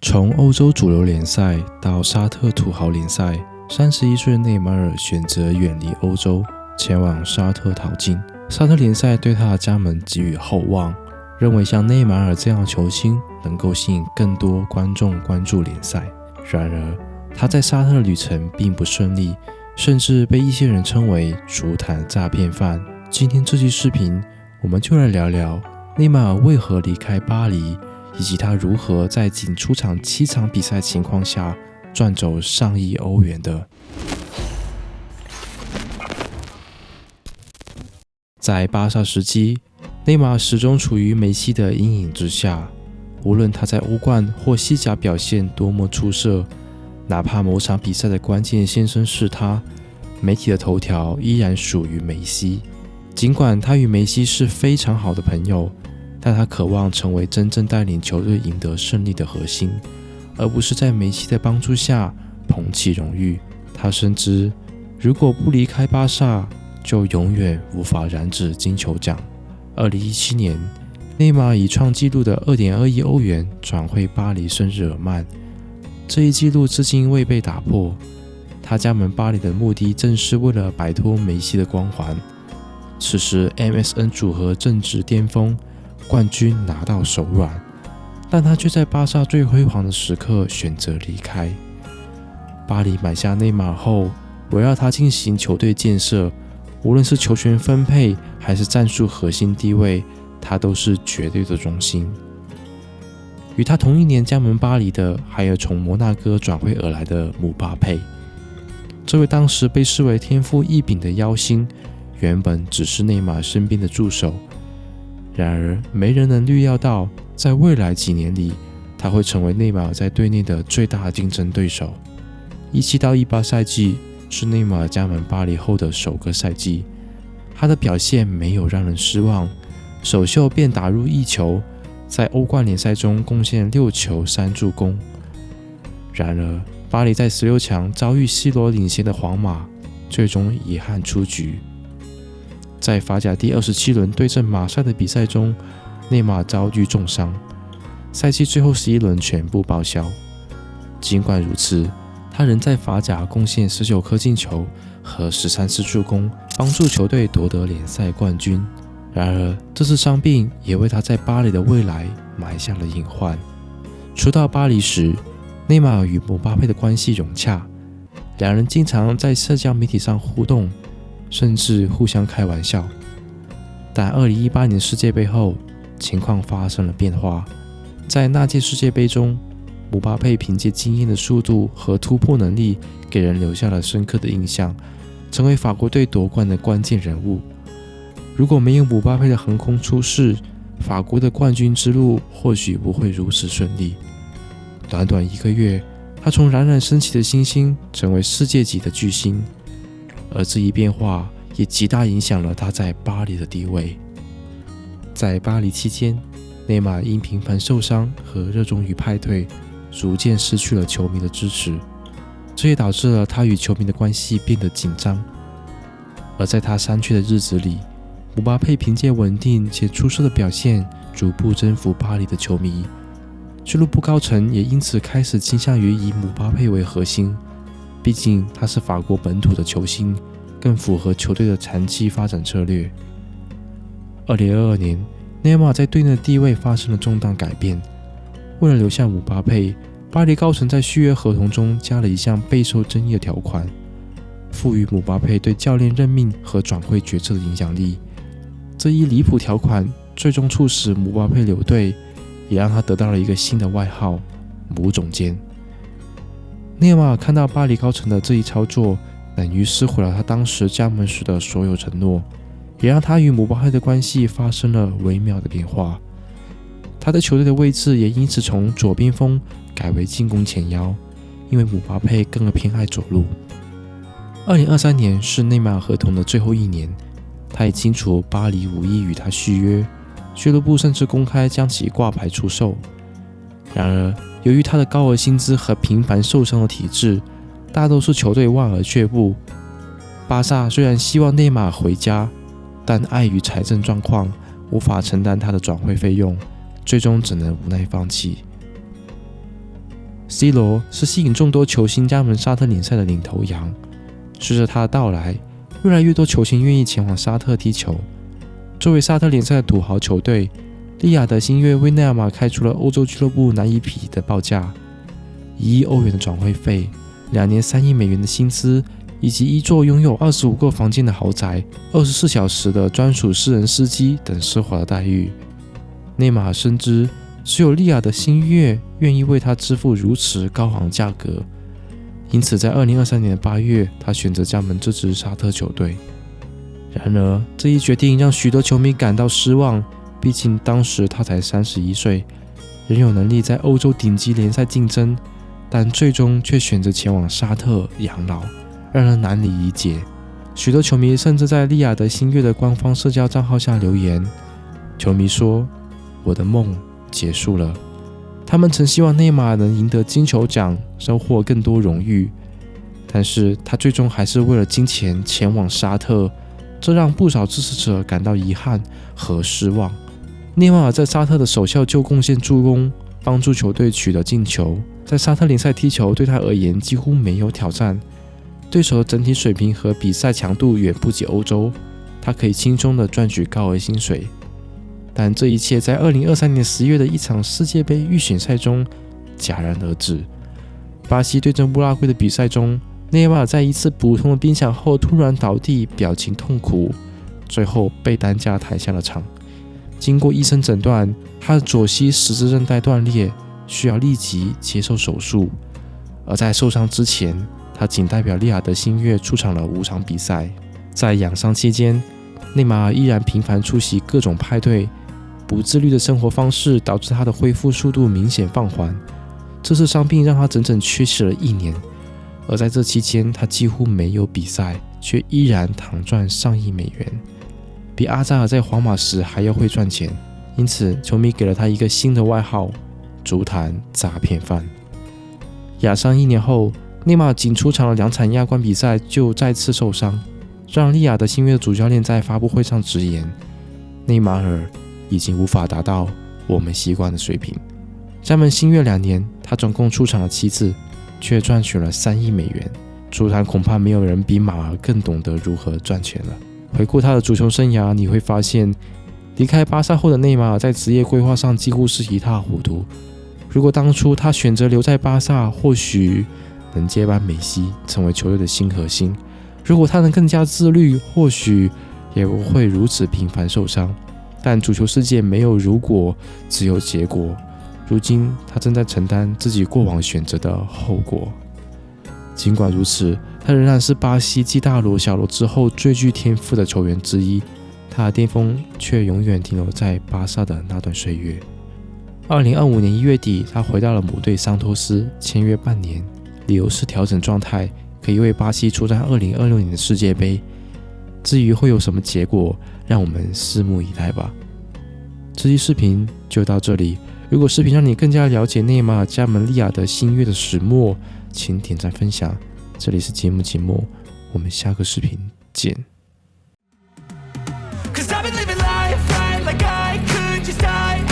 从欧洲主流联赛到沙特土豪联赛，31岁的内马尔选择远离欧洲，前往沙特淘金。沙特联赛对他的加盟给予厚望，认为像内马尔这样的球星能够吸引更多观众关注联赛。然而，他在沙特的旅程并不顺利，甚至被一些人称为足坛诈骗犯。今天这期视频，我们就来聊聊内马尔为何离开巴黎，以及他如何在仅出场7场比赛情况下赚走上亿欧元的。在巴萨时期，内马尔始终处于梅西的阴影之下，无论他在欧冠或西甲表现多么出色，哪怕某场比赛的关键先生是他，媒体的头条依然属于梅西。尽管他与梅西是非常好的朋友，但他渴望成为真正带领球队赢得胜利的核心，而不是在梅西的帮助下捧起荣誉。他深知，如果不离开巴萨，就永远无法染指金球奖。2017年，内马尔以创纪录的2.2亿欧元转会巴黎圣日耳曼，这一纪录至今未被打破。他加盟巴黎的目的正是为了摆脱梅西的光环。此时 MSN 组合正值巅峰，冠军拿到手软，但他却在巴萨最辉煌的时刻选择离开。巴黎买下内马尔后，围绕他进行球队建设，无论是球权分配还是战术核心地位，他都是绝对的中心。与他同一年加盟巴黎的，还有从摩纳哥转会而来的姆巴佩。这位当时被视为天赋异禀的妖星，原本只是内马尔身边的助手。然而，没人能预料到，在未来几年里，他会成为内马尔在队内的最大竞争对手。17到18赛季是内马尔加盟巴黎后的首个赛季，他的表现没有让人失望，首秀便打入1球，在欧冠联赛中贡献6球3助攻。然而，巴黎在16强遭遇 C 罗领衔的皇马，最终遗憾出局。在法甲第27轮对阵马赛的比赛中，内马尔遭遇重伤，赛季最后11轮全部报销。尽管如此，他仍在法甲贡献19颗进球和13次助攻，帮助球队夺得联赛冠军。然而，这次伤病也为他在巴黎的未来埋下了隐患。初到巴黎时，内马尔与姆巴佩的关系融洽，两人经常在社交媒体上互动，甚至互相开玩笑。但2018年世界杯后，情况发生了变化。在那届世界杯中，姆巴佩凭借惊艳的速度和突破能力，给人留下了深刻的印象，成为法国队夺冠的关键人物。如果没有姆巴佩的横空出世，法国的冠军之路或许不会如此顺利。短短1个月，他从冉冉升起的新星成为世界级的巨星，而这一变化也极大影响了他在巴黎的地位。在巴黎期间，内马尔因频繁受伤和热衷于派对，逐渐失去了球迷的支持，这也导致了他与球迷的关系变得紧张。而在他伤缺的日子里，姆巴佩凭借稳定且出色的表现，逐步征服巴黎的球迷。俱乐部高层也因此开始倾向于以姆巴佩为核心，毕竟他是法国本土的球星，更符合球队的长期发展策略。2022年，内马尔在队内的地位发生了重大改变。为了留下姆巴佩，巴黎高层在续约合同中加了一项备受争议的条款，赋予姆巴佩对教练任命和转会决策的影响力。这一离谱条款最终促使姆巴佩留队，也让他得到了一个新的外号“姆总监”。内马尔看到巴黎高层的这一操作，等于撕毁了他当时加盟时的所有承诺，也让他与姆巴佩的关系发生了微妙的变化。他的球队的位置也因此从左边锋改为进攻前腰，因为姆巴佩更偏爱左路。2023年是内马尔合同的最后1年，他也清楚巴黎无意与他续约，俱乐部甚至公开将其挂牌出售。然而，由于他的高额薪资和频繁受伤的体质，大多数球队望而却步。巴萨虽然希望内马尔回家，但碍于财政状况，无法承担他的转会费用，最终只能无奈放弃。C 罗是吸引众多球星加盟沙特联赛的领头羊。随着他的到来，越来越多球星愿意前往沙特踢球。作为沙特联赛的土豪球队，利雅得新月为内马尔开出了欧洲俱乐部难以匹敌的报价：1亿欧元的转会费，2年3亿美元的薪资，以及一座拥有25个房间的豪宅、24小时的专属私人司机等奢华的待遇。内马尔深知，只有利雅得新月愿意为他支付如此高昂价格，因此在2023年8月，他选择加盟这支沙特球队。然而，这一决定让许多球迷感到失望，毕竟当时他才31岁，仍有能力在欧洲顶级联赛竞争，但最终却选择前往沙特养老，让人难以理解。许多球迷甚至在利雅得新月的官方社交账号下留言，球迷说：“我的梦结束了。”他们曾希望内马尔能赢得金球奖，收获更多荣誉，但是他最终还是为了金钱前往沙特，这让不少支持者感到遗憾和失望。内马尔在沙特的首秀就贡献助攻，帮助球队取得进球。在沙特联赛踢球对他而言几乎没有挑战，对手的整体水平和比赛强度远不及欧洲，他可以轻松地赚取高额薪水。但这一切在2023年10月的一场世界杯预选赛中戛然而止。巴西对阵乌拉圭的比赛中，内马尔在一次普通的冰抢后突然倒地，表情痛苦，最后被担架抬下了场。经过医生诊断，他的左膝十字韧带断裂，需要立即接受手术。而在受伤之前，他仅代表利雅得新月出场了5场比赛。在养伤期间，内马尔依然频繁出席各种派对，不自律的生活方式导致他的恢复速度明显放缓。这次伤病让他整整缺席了1年，而在这期间，他几乎没有比赛，却依然躺赚上亿美元，比阿扎尔在皇马时还要会赚钱。因此，球迷给了他一个新的外号——足坛诈骗犯。养伤1年后，内马尔仅出场了2场亚冠比赛就再次受伤，让利雅得新月的主教练在发布会上直言：内马尔已经无法达到我们习惯的水平。加盟新月2年，他总共出场了7次，却赚取了3亿美元。足坛恐怕没有人比马尔更懂得如何赚钱了。回顾他的足球生涯，你会发现，离开巴萨后的内马尔在职业规划上几乎是一塌糊涂。如果当初他选择留在巴萨，或许能接班梅西，成为球队的新核心。如果他能更加自律，或许也不会如此频繁受伤。但足球世界没有如果，只有结果。如今他正在承担自己过往选择的后果。尽管如此，他仍然是巴西继大罗、小罗之后最具天赋的球员之一，他的巅峰却永远停留在巴萨的那段岁月。2025年1月底，他回到了母队桑托斯，签约半年，理由是调整状态，可以为巴西出战2026年的世界杯。至于会有什么结果，让我们拭目以待吧。这期视频就到这里。如果视频让你更加了解内马尔加盟利雅得新月的始末，请点赞分享。这里是节目节目，我们下个视频见。'Cause I've been living life right like I could just die.